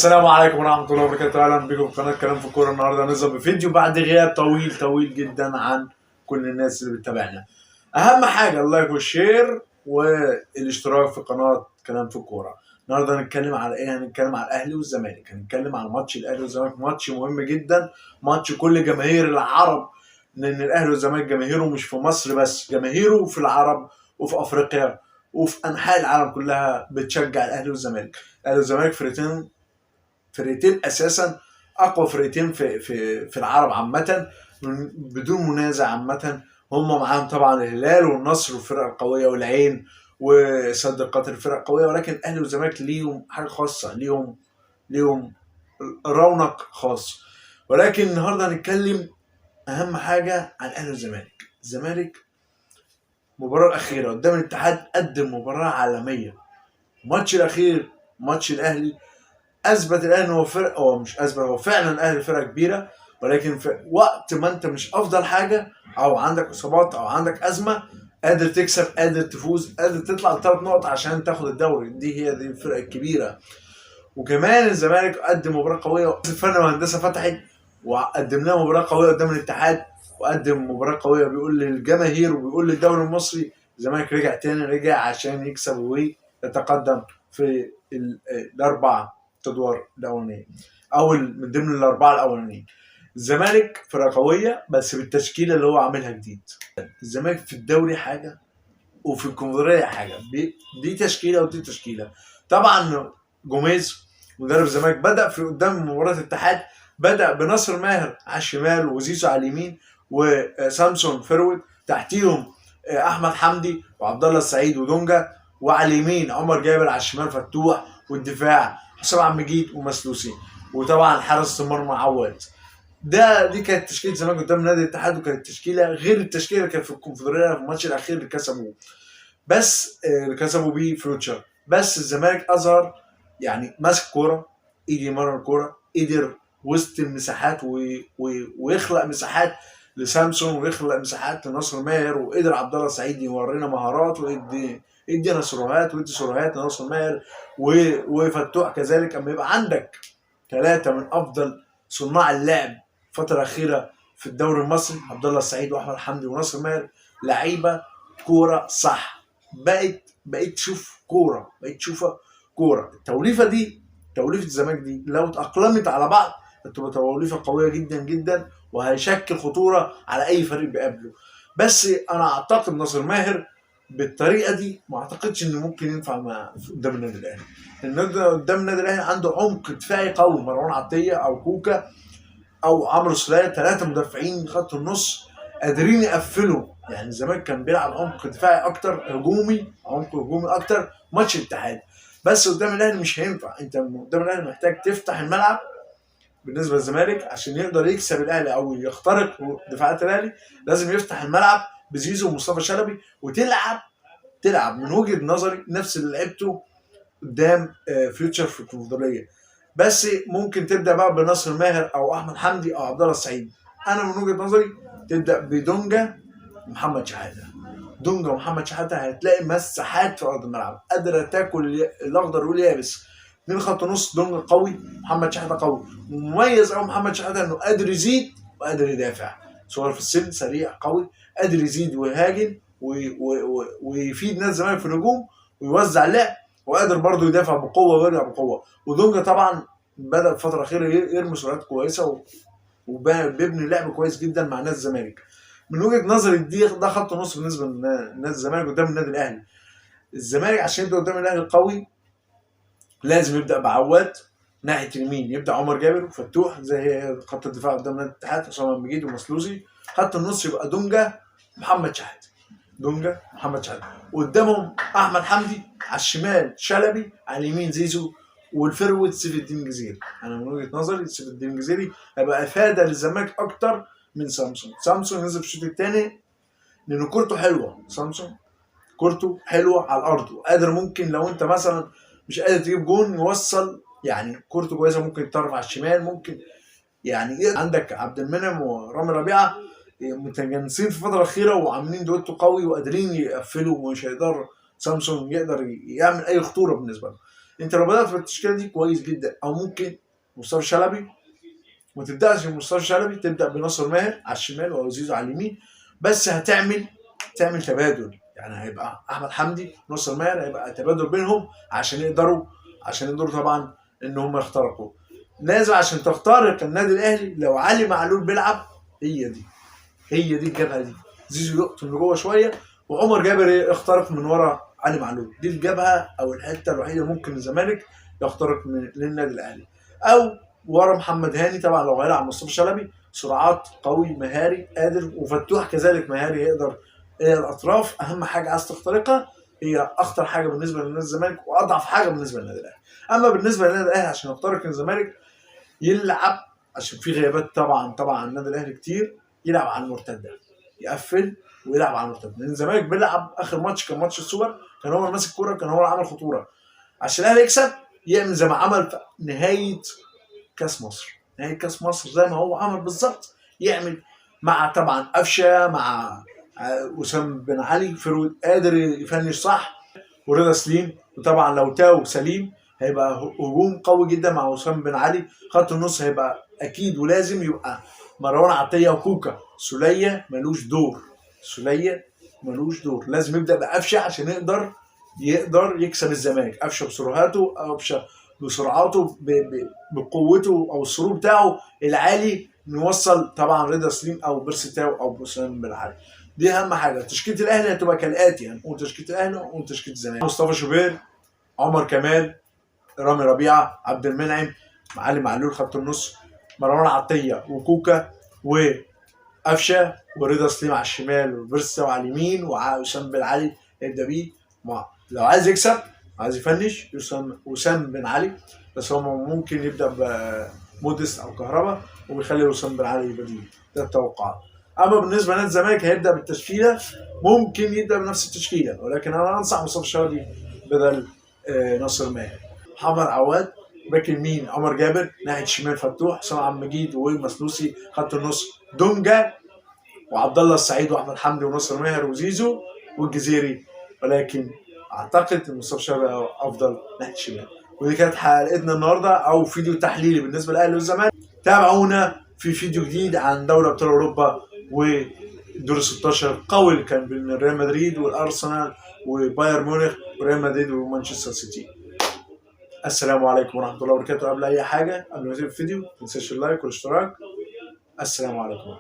السلام عليكم ورحمة الله وبركاته. أهلا بكم في قناة كلام في الكورة. النهارده هننزل بفيديو بعد غياب طويل جدا عن كل الناس اللي بتتابعنا. أهم حاجة اللايك والشير والاشتراك في قناة كلام في الكورة. النهارده هنتكلم على إيه؟ هنتكلم على الأهلي والزمالك، هنتكلم على ماتش الأهلي والزمالك، ماتش مهم جدا، ماتش كل جماهير العرب، لأن الأهلي والزمالك جماهيره مش في مصر بس، جماهيره في العرب وفي أفريقيا وفي أنحاء العالم كلها بتشجع الأهلي والزمالك. الأهلي والزمالك فرقتين اساسا، اقوى فرقتين في العرب عامه بدون منازع عامه. هم معاهم طبعا الهلال والنصر والفرق القويه والعين وسد القطر الفرق القويه، ولكن الاهلي والزمالك ليهم حاجه خاصه، ليهم رونق خاص. ولكن النهارده هنتكلم اهم حاجه عن الاهلي والزمالك. الزمالك المباراه الاخيره قدام الاتحاد قدم مباراه عالميه. الماتش الاخير ماتش الاهلي اثبت الاهلي ان هو فرق، هو مش اثبت، هو فعلا الاهلي فرقه كبيره، ولكن في وقت ما انت مش افضل حاجه او عندك اصابات او عندك ازمه قادر تكسب، قادر تفوز، قادر تطلع ب3 نقط عشان تاخد الدوري. دي الفرقه الكبيره. وكمان الزمالك قدم مباراه قويه، الفن والهندسه فتحت وقدم لنا مباراه قويه قدام الاتحاد، وقدم مباراه قويه بيقول للجماهير وبيقول للدوري المصري الزمالك رجع تاني، رجع عشان يكسب ويتقدم في الاربع ادوار الاولانيه، او من ضمن الاربعه الاولانيين. الزمالك فرقه قويه بس بالتشكيله اللي هو عاملها جديد. الزمالك في الدوري حاجه وفي الكونفدراليه حاجه، دي تشكيله ودي تشكيله. طبعا جوميز مدرب الزمالك بدا في قدام مباراه الاتحاد، بدا بناصر ماهر على الشمال وزيزو على اليمين وسامسون فرويد، تحتيهم احمد حمدي وعبد الله السعيد ودونجا، وعلى اليمين عمر جابر، على الشمال فتوح، والدفاع حسام عبد المجيد ومسلوسي، وطبعا حارس المرمى عواد. دي كانت تشكيله الزمالك قدام نادي الاتحاد، وكانت تشكيله غير التشكيله اللي كانت في الكونفدراليه في الماتش الاخير اللي كسبوه، بس اللي كسبوا بيه فيوتشر. بس الزمالك اظهر يعني ماسك كوره، ايدي يمرر الكوره، قدر وسط المساحات ويخلق مساحات لسامسون ويخلق مساحات لناصر ماهر، وقدر عبد الله السعيد يورينا مهارات ويدي سيروهات ويدي سيروهات لناصر ماهر وفتوح كذلك. اما يبقى عندك 3 من افضل صناع اللعب الفتره الاخيره في الدوري المصري، عبد الله السعيد واحمد حمدي وناصر ماهر، لعيبه كوره صح، بقيت تشوف كوره، بقيت تشوفها كوره. توليفه الزمالك دي لو اتاقلمت على بعض هتبقى توليفه قويه جدا وهيشكل خطوره على اي فريق بيقابله. بس انا اعتقد ناصر ماهر بالطريقه دي ما اعتقدش انه ممكن ينفع قدام النادي الاهلي. قدام النادي الاهلي عنده عمق دفاعي قوي، مروان عطيه او كوكا او عمرو سولية، 3 مدافعين خط النص قادرين يقفلوا. يعني الزمالك كان بيلعب عمق دفاعي اكتر، عمق هجومي اكتر ماتش الاتحاد، بس قدام الاهلي مش هينفع. انت قدام الاهلي محتاج تفتح الملعب بالنسبه للزمالك عشان يقدر يكسب الاهلي او يخترق دفاعات الاهلي. لازم يفتح الملعب بزيزو ومصطفى شلبي، تلعب من وجهه نظري نفس اللي لعبته قدام فيوتشر في الكونفدراليه، بس ممكن تبدا بقى بناصر ماهر او احمد حمدي او عبد الله السعيد. انا من وجهه نظري تبدا بدونجا ومحمد شحاته. دونجا ومحمد شحاته هتلاقي مساحات في ارض الملعب، قادره تاكل الاخضر واليابس. 2 خط نص، دونجا قوي، محمد شحاته قوي، مميز قوي محمد شحاته انه قادر يزيد وقادر يدافع، صغير في السن، سريع قوي، قادر يزيد ويهاجم ويفيد نادي الزمالك في الهجوم ويوزع اللعب، وقادر برضه يدافع بقوه ويرجع بقوه. ودونجا طبعا بدا الفتره الاخيره يرمي سرعات كويسه وبيبني لعب كويس جدا مع نادي الزمالك. من وجهه نظري ده خط نص بالنسبه لنادي الزمالك قدام النادي الاهلي. الزمالك عشان يبدا قدام الاهلي القوي لازم يبدا بعواد، ناحيه اليمين يبدا عمر جابر وفتوح زي خط الدفاع قدام نادي الاتحاد، حسام عبد المجيد ومسلوسي. خط النص يبقى دونجا محمد شحاته، وقدامهم احمد حمدي، على الشمال شلبي، على اليمين زيزو، والفروت سيف الدين جزيري. انا من وجهه نظري سيف الدين جزيري هيبقى افاده للزمالك اكتر من سامسون نزل في الشوط الثاني لان كورته حلوه. سامسون كورته حلوه على الارض، وقادر ممكن لو انت مثلا مش قادر تجيب جون يوصل، يعني كورته كويسه، ممكن يتطرف على الشمال، ممكن يعني عندك عبد المنعم ورامي ربيعه متجانسين في الفتره الاخيره وعاملين دويتو قوي وقادرين يقفلوا، ومش هيقدر سامسون يقدر يعمل اي خطوره بالنسبه له. انت لو بدات بالتشكيله دي كويس جدا، او ممكن مصطفى شلبي، ما تبداش بمصطفى شلبي، تبدا بناصر ماهر على الشمال وزيزو على اليمين، بس تعمل تبادل، يعني هيبقى احمد حمدي وناصر ماهر هيبقى تبادل بينهم عشان يقدروا طبعا ان هم يخترقوا. لازم عشان تخترق النادي الاهلي لو علي معلول بيلعب، هي دي الجبهه دي، زيزو يقطم لجوه شويه وعمر جابر يخترق من ورا علي معلول، دي الجبهه او الحته الوحيده ممكن الزمالك يخترق للنادي الاهلي، او ورا محمد هاني طبعا لو هيلعب مصطفى شلبي، سرعات، قوي، مهاري، قادر، وفتوح كذلك مهاري يقدر الى الاطراف. اهم حاجه عايز تخترقها هي اخطر حاجه بالنسبه للنادي الزمالك واضعف حاجه بالنسبه للنادي الاهلي. اما بالنسبه للنادي الاهلي عشان يخترق الزمالك يلعب، عشان في غيابات طبعا النادي الاهلي كتير، يلعب على المرتده، يقفل ويلعب على المرتده، لان الزمالك بيلعب اخر ماتش كان ماتش السوبر، كان هو ماسك الكوره، كان هو اللي عمل خطوره، عشان الاهلي يكسب يعمل زي ما عمل في نهايه كاس مصر زي ما هو عمل بالظبط، يعمل مع طبعا قفشه، مع وسام بن علي فرود قادر يفنش صح، ورضا سليم، وطبعا لو تاو سليم هيبقى هجوم قوي جدا مع وسام بن علي. خط النص هيبقى اكيد ولازم يبقى مروان عطيه وكوكا. سوليه ملوش دور، لازم يبدا بقفشه عشان يقدر يكسب الزمالك. قفشه بسرعاته، قفشه بسرعاته، بقوته او السرور بتاعه العالي، نوصل طبعا رضا سليم او بيرسي او وسام بن علي. دي اهم حاجه. تشكيله الاهلي هتبقى كالاتي، هنقول تشكيله الاهلي ونقول تشكيله الزمالك: مصطفى شوبير، عمر كمال، رامي ربيعه، عبد المنعم، علي معلول خط النص، مروان عطيه وكوكا وقفشه، ورضا سليم على الشمال، وبيرسي على اليمين، وسام بن علي يبدا بيه. لو عايز يكسب، عايز يفنش، وسام بن علي، بس هو ممكن يبدا بمودست او كهربا وبيخلي وسام بن علي بديل. ده التوقعات. اما بالنسبه لنادي الزمالك هيبدا بالتشكيله، ممكن يبدا بنفس التشكيله، ولكن انا انصح مصطفى شلبي بدل ناصر ماهر. محمد عواد باك يمين، عمر جابر ناحيه الشمال، فتوح، حسام عبد المجيد ومسلوسي، خط النص دونجا وعبد الله السعيد واحمد حمدي وناصر ماهر وزيزو والجزيري، ولكن اعتقد ان مصطفى شلبي افضل ناحيه الشمال. ودي كانت حلقتنا النهارده، او فيديو تحليلي بالنسبه للاهلي والزمالك. تابعونا في فيديو جديد عن دوري ابطال اوروبا ودور 16 قوي كان بين ريال مدريد والارسنال وبايرن ميونخ وريال مدريد ومانشستر سيتي. السلام عليكم ورحمه الله وبركاته. قبل اي حاجه، قبل ما نسيب الفيديو ما تنساش اللايك والاشتراك. السلام عليكم.